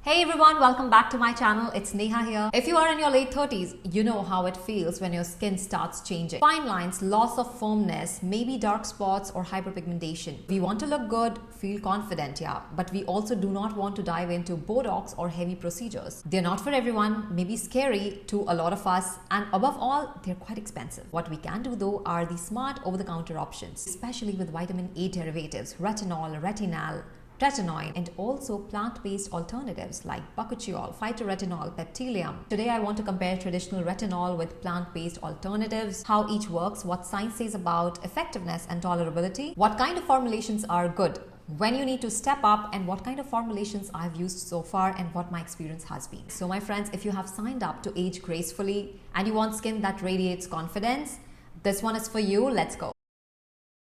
Hey everyone, welcome back to my channel. It's Neha here. If you are in your late 30s, you know how it feels when your skin starts changing. Fine lines, loss of firmness, maybe dark spots or hyperpigmentation. We want to look good, feel confident, yeah, but we also do not want to dive into Botox or heavy procedures. They're not for everyone, maybe scary to a lot of us, and above all, they're quite expensive. What we can do though are the smart over-the-counter options, especially with vitamin A derivatives, retinol, retinal, retinoid, and also plant-based alternatives like Bakuchiol, phyto-retinol, peptilium. Today I want to compare traditional retinol with plant-based alternatives, how each works, what science says about effectiveness and tolerability, what kind of formulations are good, when you need to step up, and what kind of formulations I've used so far and what my experience has been. So my friends, if you have signed up to age gracefully and you want skin that radiates confidence, this one is for you. Let's go.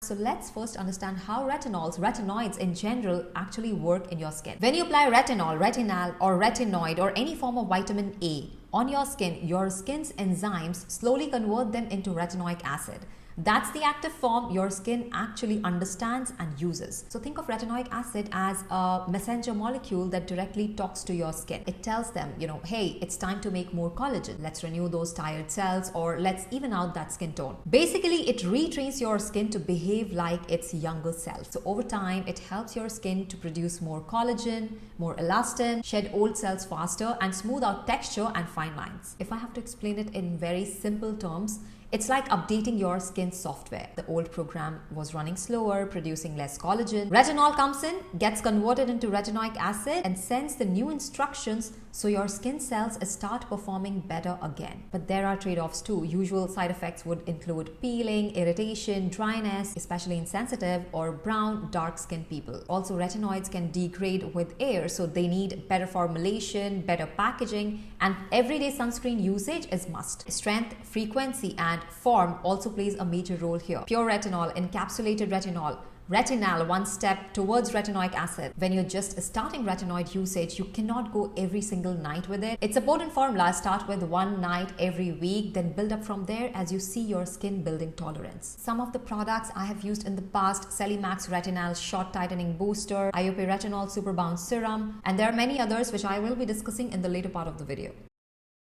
So let's first understand how retinoids in general actually work in your skin. When you apply retinol, retinal or retinoid or any form of vitamin A on your skin's enzymes slowly convert them into retinoic acid. That's the active form your skin actually understands and uses. So think of retinoic acid as a messenger molecule that directly talks to your skin. It tells them, hey, it's time to make more collagen. Let's renew those tired cells, or let's even out that skin tone. Basically, it retrains your skin to behave like its younger self. So over time, it helps your skin to produce more collagen, more elastin, shed old cells faster, and smooth out texture and fine lines. If I have to explain it in very simple terms, it's like updating your skin software. The old program was running slower, producing less collagen. Retinol comes in, gets converted into retinoic acid, and sends the new instructions so your skin cells start performing better again. But there are trade-offs too. Usual side effects would include peeling, irritation, dryness, especially in sensitive or brown, dark skin people. Also, retinoids can degrade with air, so they need better formulation, better packaging, and everyday sunscreen usage is must. Strength, frequency, and form also plays a major role here. Pure retinol, encapsulated retinol, retinal, one step towards retinoic acid. When you're just starting retinoid usage, you cannot go every single night with it. It's a potent formula. Start with one night every week, then build up from there as you see your skin building tolerance. Some of the products I have used in the past: Celimax Retinal Short Tightening Booster, IOP Retinol Super Bounce Serum, and there are many others which I will be discussing in the later part of the video.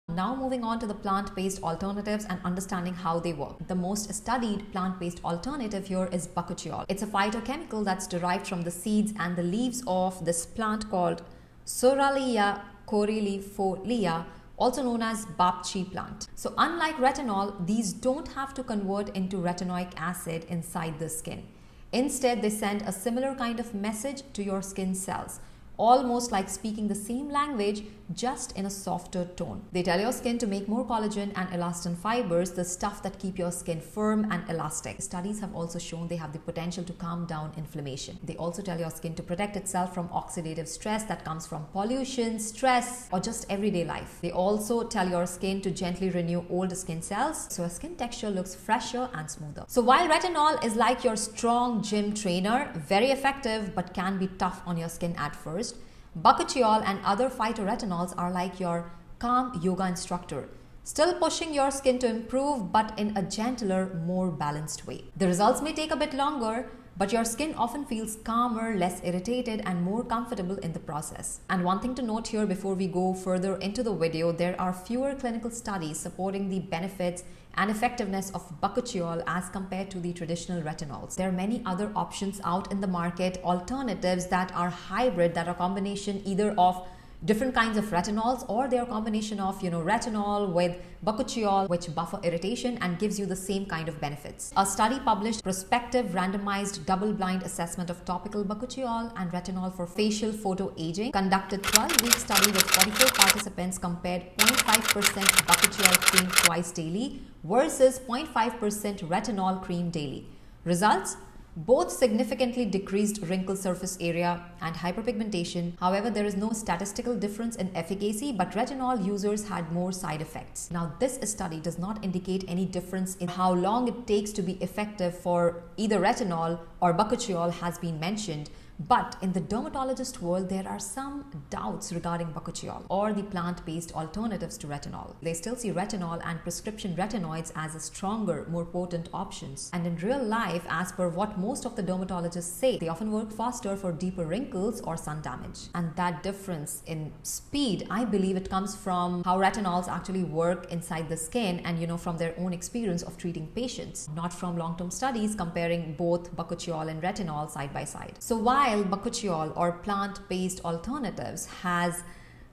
Now moving on to the plant-based alternatives and understanding how they work. The most studied plant-based alternative here is Bakuchiol. It's a phytochemical that's derived from the seeds and the leaves of this plant called Soralia coralifolia, also known as Bapchi plant. So unlike retinol, these don't have to convert into retinoic acid inside the skin. Instead, they send a similar kind of message to your skin cells, almost like speaking the same language, just in a softer tone. They tell your skin to make more collagen and elastin fibers, the stuff that keep your skin firm and elastic. Studies have also shown they have the potential to calm down inflammation. They also tell your skin to protect itself from oxidative stress that comes from pollution, stress, or just everyday life. They also tell your skin to gently renew old skin cells so your skin texture looks fresher and smoother. So while retinol is like your strong gym trainer, very effective but can be tough on your skin at first, Bakuchiol and other phytoretinols are like your calm yoga instructor, still pushing your skin to improve but in a gentler, more balanced way. The results may take a bit longer, but your skin often feels calmer, less irritated, and more comfortable in the process. And one thing to note here before we go further into the video, there are fewer clinical studies supporting the benefits and effectiveness of Bakuchiol as compared to the traditional retinols. There are many other options out in the market, alternatives that are hybrid, that are combination either of different kinds of retinols, or they are a combination of retinol with Bakuchiol, which buffer irritation and gives you the same kind of benefits. A study published prospective randomized double-blind assessment of topical Bakuchiol and retinol for facial photo-aging conducted 12-week study with 44 participants, compared 0.5% Bakuchiol cream twice daily versus 0.5% retinol cream daily. Results: both significantly decreased wrinkle surface area and hyperpigmentation. However, there is no statistical difference in efficacy, but retinol users had more side effects. Now, this study does not indicate any difference in how long it takes to be effective for either retinol or Bakuchiol has been mentioned, But in the dermatologist world, there are some doubts regarding Bakuchiol or the plant-based alternatives to retinol. They still see retinol and prescription retinoids as a stronger, more potent options. And in real life, as per what most of the dermatologists say, they often work faster for deeper wrinkles or sun damage. And that difference in speed, I believe it comes from how retinols actually work inside the skin and from their own experience of treating patients, not from long-term studies comparing both Bakuchiol and retinol side by side. So while Bakuchiol or plant-based alternatives has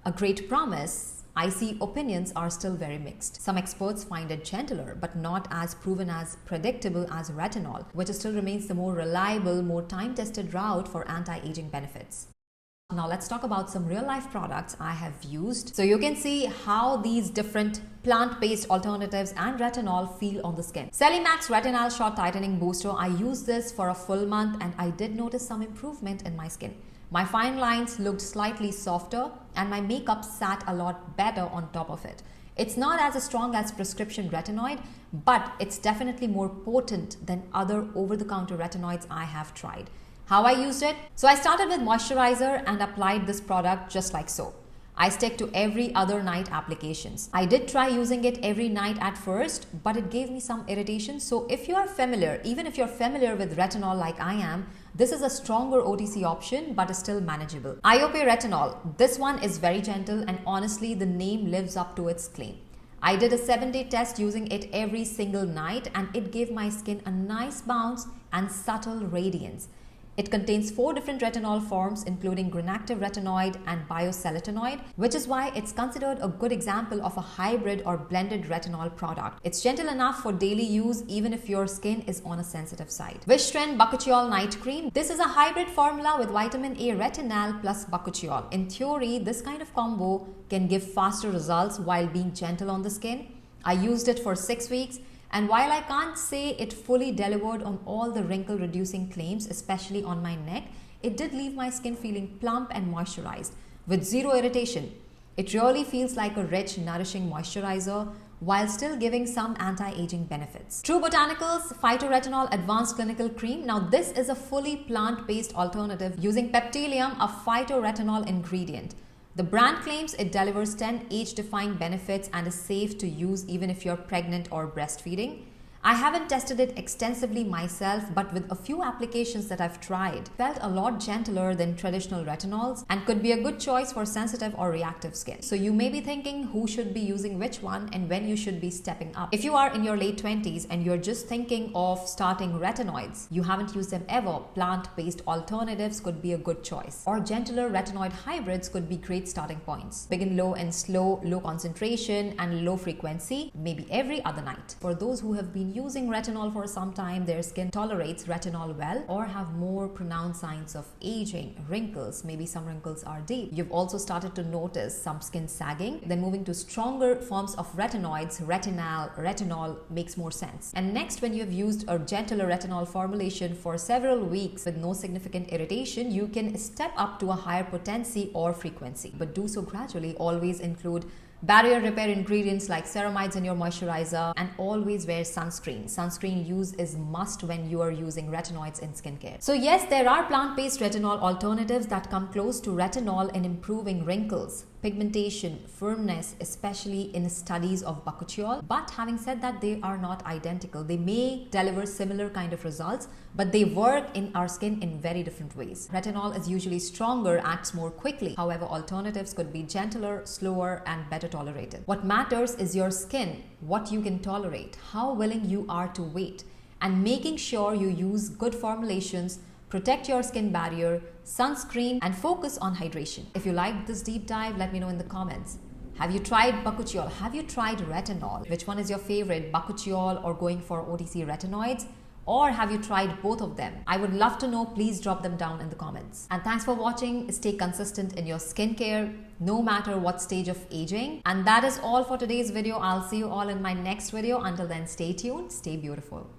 a great promise, I see opinions are still very mixed. Some experts find it gentler, but not as proven as predictable as retinol, which still remains the more reliable, more time-tested route for anti-aging benefits. Now let's talk about some real-life products I have used, so you can see how these different plant-based alternatives and retinol feel on the skin. Celimax Retinol Short Tightening Booster. I used this for a full month and I did notice some improvement in my skin. My fine lines looked slightly softer and my makeup sat a lot better on top of it. It's not as strong as prescription retinoid, but it's definitely more potent than other over-the-counter retinoids I have tried. How I used it? So I started with moisturizer and applied this product just like so. I stick to every other night applications. I did try using it every night at first, but it gave me some irritation. So if you are familiar, even if you're familiar with retinol like I am, this is a stronger OTC option, but is still manageable. IOP Retinol. This one is very gentle and honestly, the name lives up to its claim. I did a 7-day test using it every single night and it gave my skin a nice bounce and subtle radiance. It contains 4 different retinol forms, including granactive retinoid and bioseletonoid, which is why it's considered a good example of a hybrid or blended retinol product. It's gentle enough for daily use even if your skin is on a sensitive side. Vishtrend Bakuchiol Night Cream. This is a hybrid formula with vitamin A retinol plus Bakuchiol. In theory, this kind of combo can give faster results while being gentle on the skin. I used it for 6 weeks. And while I can't say it fully delivered on all the wrinkle reducing claims, especially on my neck, it did leave my skin feeling plump and moisturized with zero irritation. It really feels like a rich, nourishing moisturizer while still giving some anti-aging benefits. True Botanicals Phyto-Retinol Advanced Clinical Cream. Now this is a fully plant-based alternative using peptilium, a phyto-retinol ingredient. The brand claims it delivers 10 age-defying benefits and is safe to use even if you're pregnant or breastfeeding. I haven't tested it extensively myself, but with a few applications that I've tried, felt a lot gentler than traditional retinols and could be a good choice for sensitive or reactive skin. So you may be thinking who should be using which one and when you should be stepping up. If you are in your late 20s and you're just thinking of starting retinoids, you haven't used them ever, plant-based alternatives could be a good choice. Or gentler retinoid hybrids could be great starting points. Begin low and slow, low concentration and low frequency, maybe every other night. For those who have been using retinol for some time, their skin tolerates retinol well or have more pronounced signs of aging, wrinkles, maybe some wrinkles are deep. You've also started to notice some skin sagging. Then moving to stronger forms of retinoids, retinol makes more sense. And next, when you have used a gentler retinol formulation for several weeks with no significant irritation, you can step up to a higher potency or frequency, but do so gradually. Always include barrier repair ingredients like ceramides in your moisturizer and always wear sunscreen. Sunscreen use is must when you are using retinoids in skincare. So yes, there are plant-based retinol alternatives that come close to retinol in improving wrinkles, pigmentation, firmness, especially in studies of Bakuchiol. But having said that, they are not identical. They may deliver similar kind of results, but they work in our skin in very different ways. Retinol is usually stronger, acts more quickly. However, alternatives could be gentler, slower, and better tolerated. What matters is your skin, what you can tolerate, how willing you are to wait, and making sure you use good formulations, protect your skin barrier, sunscreen, and focus on hydration. If you liked this deep dive, let me know in the comments. Have you tried Bakuchiol? Have you tried retinol? Which one is your favorite, Bakuchiol or going for OTC retinoids? Or have you tried both of them? I would love to know. Please drop them down in the comments. And thanks for watching. Stay consistent in your skincare, no matter what stage of aging. And that is all for today's video. I'll see you all in my next video. Until then, stay tuned, stay beautiful.